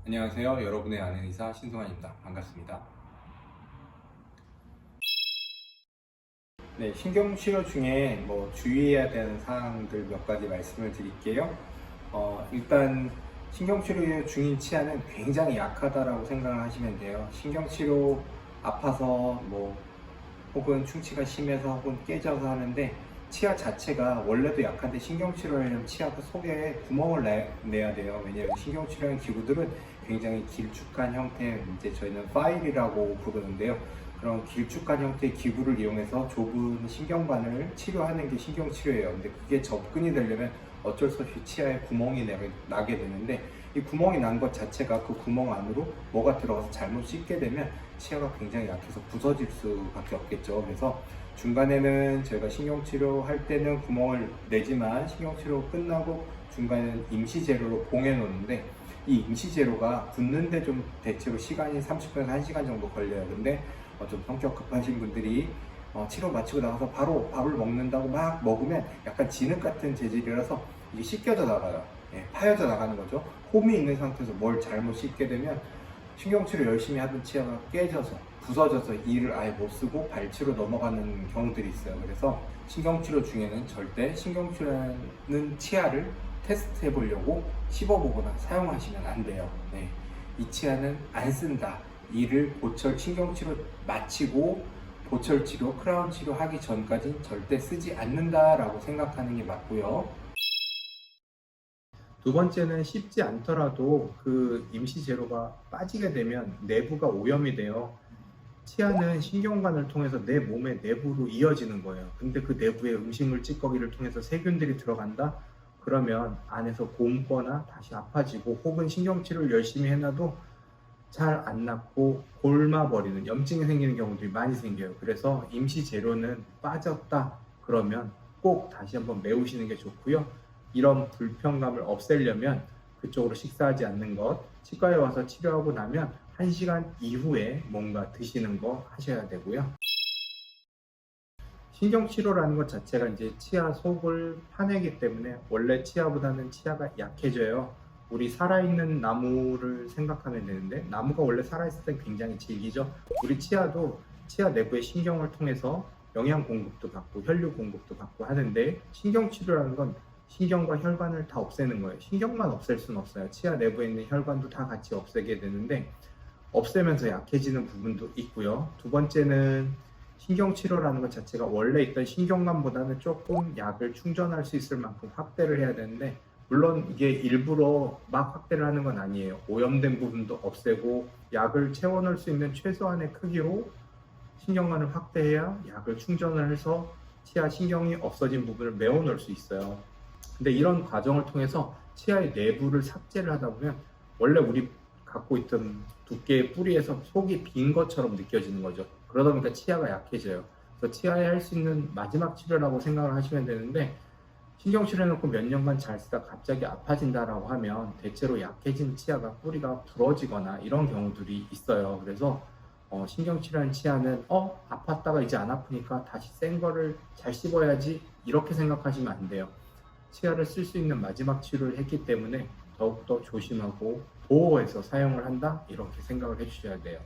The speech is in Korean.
안녕하세요. 여러분의 아는 의사 신승환입니다. 반갑습니다. 네, 신경치료 중에 주의해야 되는 사항들 몇 가지 말씀을 드릴게요. 일단 신경치료 중인 치아는 굉장히 약하다라고 생각을 하시면 돼요. 신경치료 아파서 혹은 충치가 심해서 혹은 깨져서 하는데 치아 자체가 원래도 약한데 신경치료하려면 치아 속에 구멍을 내야 돼요. 왜냐하면 신경치료하는 기구들은 굉장히 길쭉한 형태, 이제 저희는 파일이라고 부르는데요. 그런 길쭉한 형태의 기구를 이용해서 좁은 신경관을 치료하는 게 신경치료예요. 근데 그게 접근이 되려면 어쩔 수 없이 치아에 구멍이 나게 되는데, 이 구멍이 난 것 자체가 그 구멍 안으로 뭐가 들어가서 잘못 씻게 되면 치아가 굉장히 약해서 부서질 수밖에 없겠죠. 그래서 중간에는 저희가 신경치료 할 때는 구멍을 내지만 신경치료 끝나고 중간에는 임시제로로 봉해 놓는데, 이 임시제로가 붙는데 좀 대체로 시간이 30분에서 1시간 정도 걸려요. 근데 좀 성격 급하신 분들이 치료 마치고 나가서 바로 밥을 먹는다고 막 먹으면 약간 진흙 같은 재질이라서 이게 씻겨져 나가요. 파여져 나가는 거죠. 홈이 있는 상태에서 뭘 잘못 씻게 되면 신경치료 열심히 하던 치아가 깨져서 부서져서 이를 아예 못 쓰고 발치로 넘어가는 경우들이 있어요. 그래서 신경치료 중에는 절대 신경치료하는 치아를 테스트 해보려고 씹어보거나 사용하시면 안 돼요. 네. 이 치아는 안 쓴다. 이를 신경치료 마치고 보철치료, 크라운 치료 하기 전까지는 절대 쓰지 않는다라고 생각하는 게 맞고요. 두 번째는 씹지 않더라도 그 임시 제로가 빠지게 되면 내부가 오염이 돼요. 치아는 신경관을 통해서 내 몸의 내부로 이어지는 거예요. 근데 그 내부에 음식물 찌꺼기를 통해서 세균들이 들어간다? 그러면 안에서 곪거나 다시 아파지고, 혹은 신경치료를 열심히 해놔도 잘 안 낫고 골마버리는 염증이 생기는 경우들이 많이 생겨요. 그래서 임시 재료는 빠졌다 그러면 꼭 다시 한번 메우시는 게 좋고요. 이런 불편감을 없애려면 그쪽으로 식사하지 않는 것, 치과에 와서 치료하고 나면 1시간 이후에 뭔가 드시는 거 하셔야 되고요. 신경치료라는 것 자체가 이제 치아 속을 파내기 때문에 원래 치아보다는 치아가 약해져요. 우리 살아있는 나무를 생각하면 되는데, 나무가 원래 살아있을 때 굉장히 질기죠. 우리 치아도 치아 내부의 신경을 통해서 영양 공급도 받고 혈류 공급도 받고 하는데, 신경치료라는 건 신경과 혈관을 다 없애는 거예요. 신경만 없앨 수는 없어요. 치아 내부에 있는 혈관도 다 같이 없애게 되는데, 없애면서 약해지는 부분도 있고요. 두 번째는 신경치료라는 것 자체가 원래 있던 신경관보다는 조금 약을 충전할 수 있을 만큼 확대를 해야 되는데, 물론 이게 일부러 막 확대를 하는 건 아니에요. 오염된 부분도 없애고 약을 채워넣을 수 있는 최소한의 크기로 신경관을 확대해야 약을 충전을 해서 치아 신경이 없어진 부분을 메워놓을 수 있어요. 근데 이런 과정을 통해서 치아의 내부를 삭제를 하다 보면 원래 우리 갖고 있던 두께의 뿌리에서 속이 빈 것처럼 느껴지는 거죠. 그러다 보니까 치아가 약해져요. 그래서 치아에 할 수 있는 마지막 치료라고 생각을 하시면 되는데, 신경치료 해놓고 몇 년간 잘 쓰다 갑자기 아파진다라고 하면 대체로 약해진 치아가 뿌리가 부러지거나 이런 경우들이 있어요. 그래서 신경치료한 치아는 아팠다가 이제 안 아프니까 다시 센 거를 잘 씹어야지 이렇게 생각하시면 안 돼요. 치아를 쓸 수 있는 마지막 치료를 했기 때문에 더욱더 조심하고 보호해서 사용을 한다, 이렇게 생각을 해주셔야 돼요.